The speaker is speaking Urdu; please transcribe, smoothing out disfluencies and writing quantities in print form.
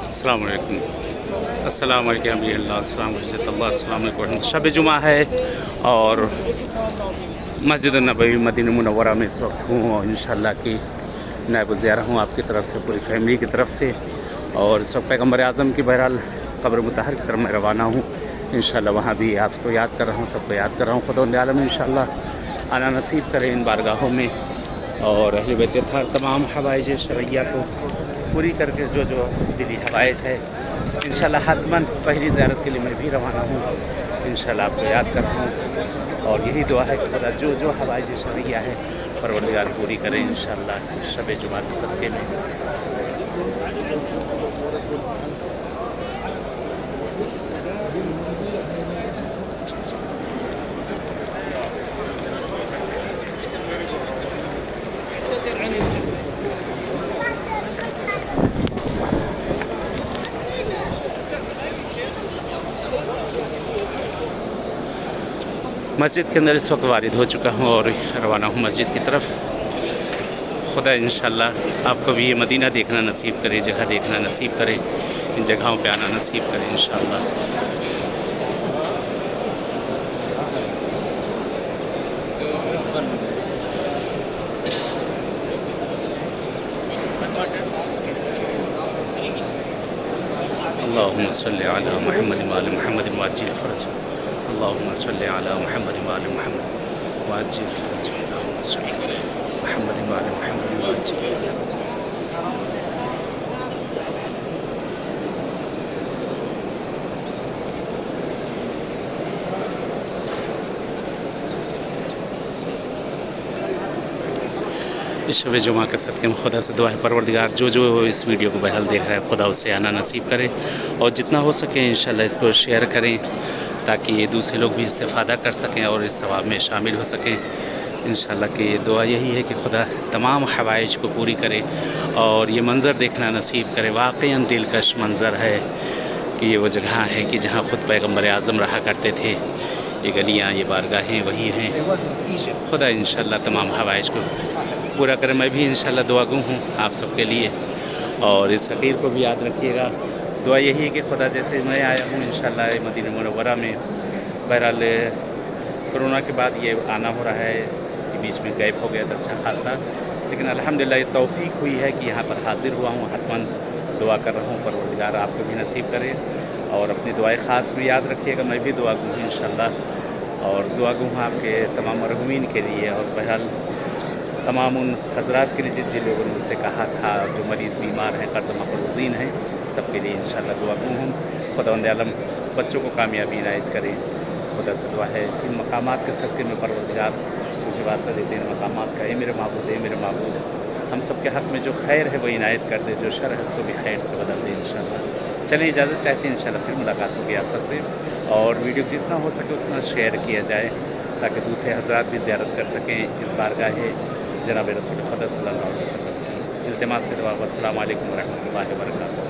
السلام علیکم السلام علیکم السلام علیکم السلام علیکم. شب جمعہ ہے اور مسجد النبوی مدینہ منورہ میں اس وقت ہوں اور انشاءاللہ کی نائب الزیارہ ہوں آپ کی طرف سے, پوری فیملی کی طرف سے. اور اس وقت پیغمبر اعظم کی بہرحال قبر مطہر کی طرف میں روانہ ہوں. انشاءاللہ وہاں بھی آپ کو یاد کر رہا ہوں, سب کو یاد کر رہا ہوں. خداوند عالم انشاءاللہ آنا نصیب کرے ان بارگاہوں میں اور اہل بیت اطہار تمام حوائج شرعیہ کو پوری کر کے جو دلی حوائج ہے انشاءاللہ حتماً پہلی زیارت کے لیے میں بھی روانہ ہوں. انشاءاللہ آپ کو یاد کر رہا ہوں اور یہی دعا ہے کہ خدا جو حوائج شرعیہ ہے پروردگار پوری کرے انشاءاللہ شب جمعہ کے صدقے میں. مسجد کے اندر اس وقت وارد ہو چکا ہوں اور روانہ ہوں مسجد کی طرف. خدا انشاءاللہ آپ کو بھی یہ مدینہ دیکھنا نصیب کرے, جگہ دیکھنا نصیب کرے, ان جگہوں پہ آنا نصیب کرے انشاءاللہ. اللہم صلی علی محمد وآل محمد وعجل فرج. اللہم صلی علی محمد وآل محمد وعجل فرج. اللہم صلی علی محمد وآل محمد وعجل فرج. اس شب جمعہ کے صدقے میں خدا سے دعا ہے پروردگار جو اس ویڈیو کو بہرحال دیکھ رہا ہے خدا اسے آنا نصیب کرے اور جتنا ہو سکے انشاءاللہ اس کو شیئر کریں تاکہ یہ دوسرے لوگ بھی استفادہ کر سکیں اور اس ثواب میں شامل ہو سکیں. انشاءاللہ کہ دعا یہی ہے کہ خدا تمام حوائج کو پوری کرے اور یہ منظر دیکھنا نصیب کرے. واقعاً دلکش منظر ہے کہ یہ وہ جگہ ہے کہ جہاں خود پیغمبر اعظم رہا کرتے تھے. یہ گلیاں, یہ بارگاہیں وہی ہیں. خدا انشاءاللہ تمام حوائج کو پورا کرے. میں بھی انشاءاللہ دعا گو ہوں آپ سب کے لیے اور اس حقیر کو بھی یاد رکھیے گا. دعا یہی ہے کہ خدا جیسے میں آیا ہوں انشاءاللہ مدینہ منورہ میں, بہرحال کرونا کے بعد یہ آنا ہو رہا ہے, بیچ میں گیپ ہو گیا تھا اچھا خاصا, لیکن الحمدللہ یہ توفیق ہوئی ہے کہ یہاں پر حاضر ہوا ہوں. حتماً دعا کر رہا ہوں پروردگار آپ کو بھی نصیب کرے اور اپنی دعائیں خاص میں یاد رکھیے گا. میں بھی دعا گو ہوں انشاءاللہ اور دعا گو ہوں آپ کے تمام مرحومین کے لیے اور بہرحال تمام ان حضرات کے لیے جن لوگوں نے مجھ سے کہا تھا جو مریض بیمار ہیں, قرض مقروضین ہیں, سب کے لیے انشاءاللہ دعا گو ہوں. خداوند عالم بچوں کو کامیابی عنایت کرے. خدا سے دعا ہے ان مقامات کے صدقے میں پروردگار مجھے واسطہ دیتے ہیں ان مقامات کا. اے میرے معبود, اے میرے معبود, ہم سب کے حق میں جو خیر ہے وہ عنایت کر دے, جو شر ہے اس کو بھی خیر سے بدل دے انشاءاللہ. چلیں اجازت چاہتے ہیں انشاءاللہ پھر ملاقات ہوگی آپ سب سے اور ویڈیو جتنا ہو سکے اتنا شیئر کیا جائے تاکہ دوسرے حضرات بھی زیارت کر سکیں اس بارگاہ جناب رسول خدا صلی اللہ علیہ وسلم کی. التماس سے دعا. السلام علیکم ورحمۃ اللہ وبرکاتہ.